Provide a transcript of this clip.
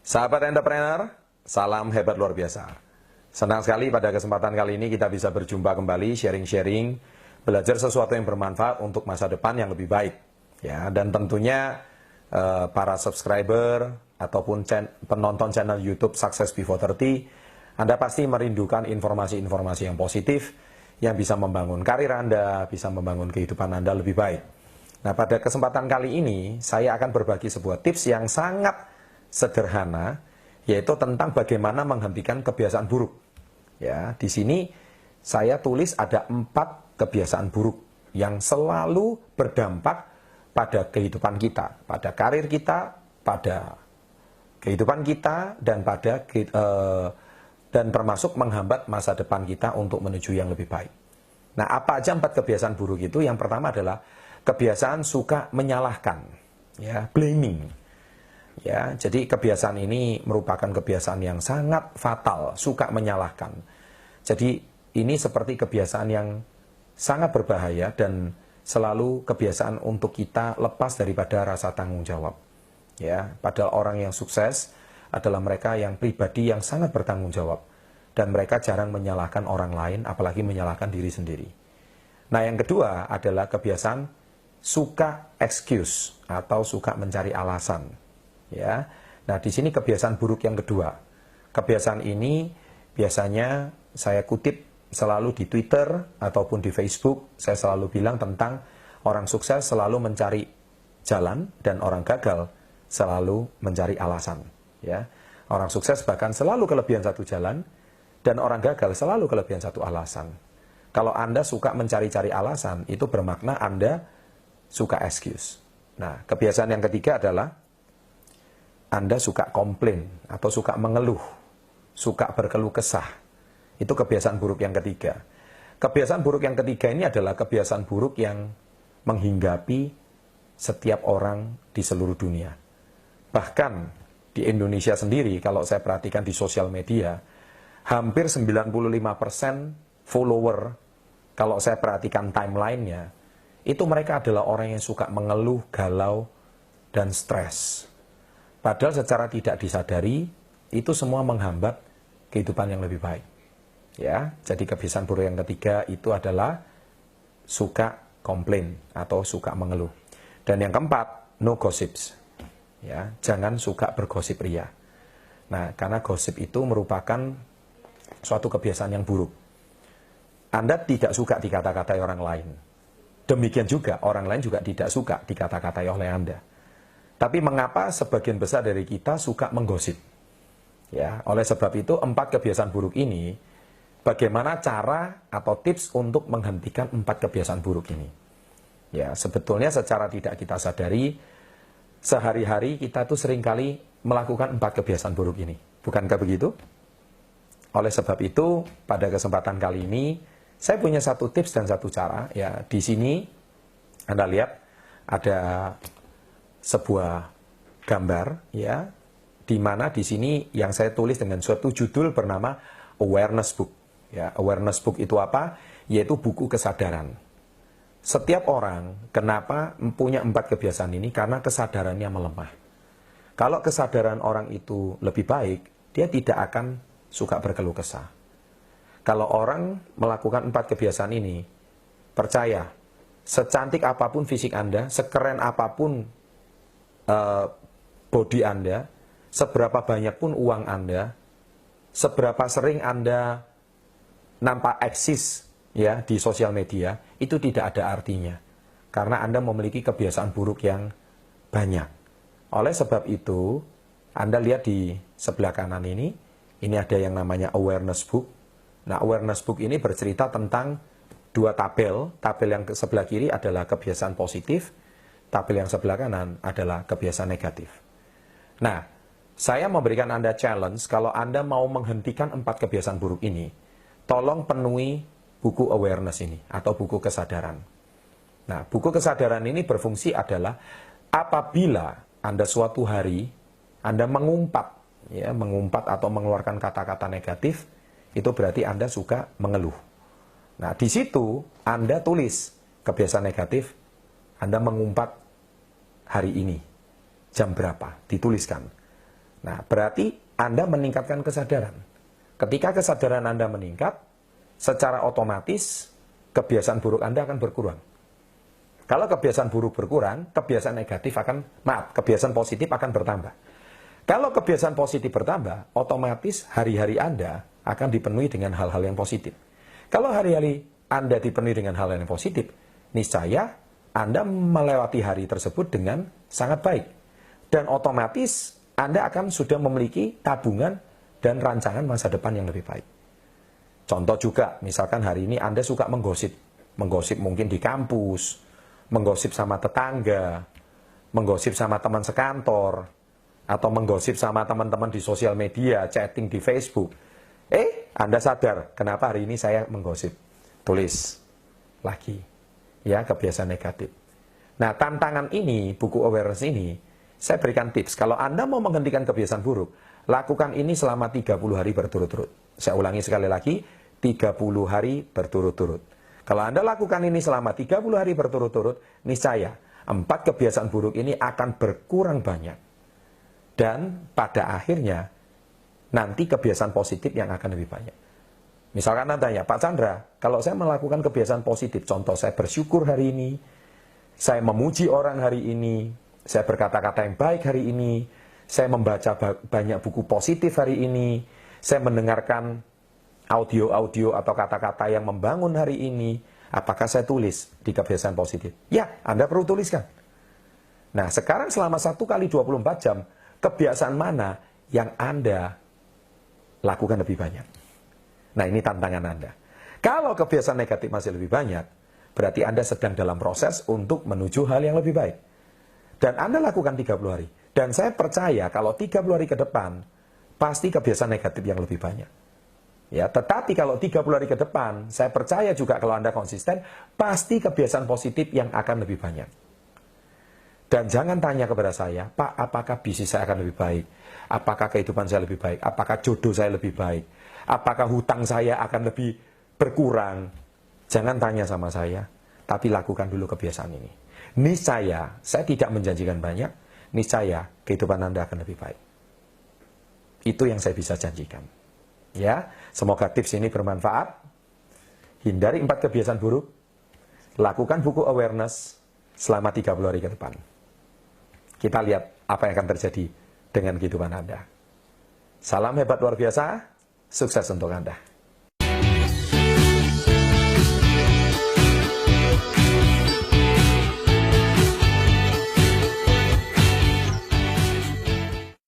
Sahabat entrepreneur, salam hebat luar biasa. Senang sekali pada kesempatan kali ini kita bisa berjumpa kembali, sharing-sharing, belajar sesuatu yang bermanfaat untuk masa depan yang lebih baik. Ya, dan tentunya para subscriber ataupun penonton channel YouTube Success Before 30, Anda pasti merindukan informasi-informasi yang positif yang bisa membangun karir Anda, bisa membangun kehidupan Anda lebih baik. Nah, pada kesempatan kali ini saya akan berbagi sebuah tips yang sangat sederhana, yaitu tentang bagaimana menghentikan kebiasaan buruk. Ya, di sini saya tulis ada 4 kebiasaan buruk yang selalu berdampak pada kehidupan kita, pada karir kita, pada kehidupan kita, dan dan termasuk menghambat masa depan kita untuk menuju yang lebih baik. Nah, apa aja 4 kebiasaan buruk itu? Yang pertama adalah kebiasaan suka menyalahkan, ya, blaming. Ya, jadi kebiasaan ini merupakan kebiasaan yang sangat fatal, suka menyalahkan. Jadi ini seperti kebiasaan yang sangat berbahaya dan selalu kebiasaan untuk kita lepas daripada rasa tanggung jawab. Ya, padahal orang yang sukses adalah mereka yang pribadi yang sangat bertanggung jawab dan mereka jarang menyalahkan orang lain, apalagi menyalahkan diri sendiri. Nah, yang kedua adalah kebiasaan suka excuse atau suka mencari alasan. Ya, nah di sini kebiasaan buruk yang kedua. Kebiasaan ini biasanya saya kutip selalu di Twitter ataupun di Facebook. Saya selalu bilang tentang orang sukses selalu mencari jalan dan orang gagal selalu mencari alasan. Ya, orang sukses bahkan selalu kelebihan satu jalan dan orang gagal selalu kelebihan satu alasan. Kalau Anda suka mencari-cari alasan, itu bermakna Anda suka excuse. Nah, kebiasaan yang ketiga adalah Anda suka komplain atau suka mengeluh, suka berkeluh kesah. Itu kebiasaan buruk yang ketiga. Kebiasaan buruk yang ketiga ini adalah kebiasaan buruk yang menghinggapi setiap orang di seluruh dunia. Bahkan di Indonesia sendiri, kalau saya perhatikan di sosial media, hampir 95% follower, kalau saya perhatikan timeline-nya, itu mereka adalah orang yang suka mengeluh, galau, dan stres. Padahal secara tidak disadari, itu semua menghambat kehidupan yang lebih baik. Ya, jadi kebiasaan buruk yang ketiga itu adalah suka komplain atau suka mengeluh. Dan yang keempat, no gossips. Ya, jangan suka bergosip ria. Nah, karena gosip itu merupakan suatu kebiasaan yang buruk. Anda tidak suka dikata-katai orang lain. Demikian juga orang lain juga tidak suka dikata-katai oleh Anda. Tapi mengapa sebagian besar dari kita suka menggosip? Ya, oleh sebab itu 4 kebiasaan buruk ini, bagaimana cara atau tips untuk menghentikan 4 kebiasaan buruk ini? Ya, sebetulnya secara tidak kita sadari, sehari-hari kita tuh seringkali melakukan 4 kebiasaan buruk ini. Bukankah begitu? Oleh sebab itu, pada kesempatan kali ini, saya punya satu tips dan satu cara. Ya, di sini Anda lihat ada sebuah gambar, ya, di mana di sini yang saya tulis dengan suatu judul bernama Awareness Book. Ya, Awareness Book itu apa? Yaitu buku kesadaran. Setiap orang kenapa punya 4 kebiasaan ini? Karena kesadarannya melemah. Kalau kesadaran orang itu lebih baik, dia tidak akan suka berkeluh kesah. Kalau orang melakukan 4 kebiasaan ini, percaya, secantik apapun fisik Anda, sekeren apapun body Anda, seberapa banyak pun uang Anda, seberapa sering Anda nampak eksis, ya, di sosial media, itu tidak ada artinya. Karena Anda memiliki kebiasaan buruk yang banyak. Oleh sebab itu, Anda lihat di sebelah kanan ini ada yang namanya Awareness Book. Nah, Awareness Book ini bercerita tentang 2 tabel. Tabel yang sebelah kiri adalah kebiasaan positif, tabel yang sebelah kanan adalah kebiasaan negatif. Nah, saya memberikan Anda challenge, kalau Anda mau menghentikan 4 kebiasaan buruk ini, tolong penuhi buku awareness ini, atau buku kesadaran. Nah, buku kesadaran ini berfungsi adalah, apabila Anda suatu hari, Anda mengumpat, ya, mengumpat atau mengeluarkan kata-kata negatif, itu berarti Anda suka mengeluh. Nah, di situ Anda tulis kebiasaan negatif, Anda mengumpat hari ini, jam berapa, dituliskan. Nah, berarti Anda meningkatkan kesadaran. Ketika kesadaran Anda meningkat, secara otomatis kebiasaan buruk Anda akan berkurang. Kalau kebiasaan buruk berkurang, kebiasaan kebiasaan positif akan bertambah. Kalau kebiasaan positif bertambah, otomatis hari-hari Anda akan dipenuhi dengan hal-hal yang positif. Kalau hari-hari Anda dipenuhi dengan hal-hal yang positif, niscaya Anda melewati hari tersebut dengan sangat baik. Dan otomatis Anda akan sudah memiliki tabungan dan rancangan masa depan yang lebih baik. Contoh juga, misalkan hari ini Anda suka menggosip. Menggosip mungkin di kampus, menggosip sama tetangga, menggosip sama teman sekantor, atau menggosip sama teman-teman di sosial media, chatting di Facebook. Anda sadar, kenapa hari ini saya menggosip? Tulis lagi, ya, kebiasaan negatif. Nah, tantangan ini, buku awareness ini, saya berikan tips. Kalau Anda mau menghentikan kebiasaan buruk, lakukan ini selama 30 hari berturut-turut. Saya ulangi sekali lagi, 30 hari berturut-turut. Kalau Anda lakukan ini selama 30 hari berturut-turut, niscaya 4 kebiasaan buruk ini akan berkurang banyak. Dan pada akhirnya, nanti kebiasaan positif yang akan lebih banyak. Misalkan Anda tanya, Pak Chandra, kalau saya melakukan kebiasaan positif, contoh saya bersyukur hari ini, saya memuji orang hari ini, saya berkata-kata yang baik hari ini, saya membaca banyak buku positif hari ini, saya mendengarkan audio-audio atau kata-kata yang membangun hari ini, apakah saya tulis di kebiasaan positif? Ya, Anda perlu tuliskan. Nah, sekarang selama 1 kali 24 jam, kebiasaan mana yang Anda lakukan lebih banyak? Nah, ini tantangan Anda. Kalau kebiasaan negatif masih lebih banyak, berarti Anda sedang dalam proses untuk menuju hal yang lebih baik. Dan Anda lakukan 30 hari. Dan saya percaya kalau 30 hari ke depan, pasti kebiasaan negatif yang lebih banyak. Ya, tetapi kalau 30 hari ke depan, saya percaya juga kalau Anda konsisten, pasti kebiasaan positif yang akan lebih banyak. Dan jangan tanya kepada saya, Pak, apakah bisnis saya akan lebih baik? Apakah kehidupan saya lebih baik? Apakah jodoh saya lebih baik? Apakah hutang saya akan lebih berkurang? Jangan tanya sama saya, tapi lakukan dulu kebiasaan ini. Niscaya, saya tidak menjanjikan banyak, niscaya kehidupan Anda akan lebih baik. Itu yang saya bisa janjikan. Ya, semoga tips ini bermanfaat. Hindari 4 kebiasaan buruk. Lakukan buku awareness selama 30 hari ke depan. Kita lihat apa yang akan terjadi dengan kehidupan Anda. Salam hebat luar biasa, sukses untuk Anda.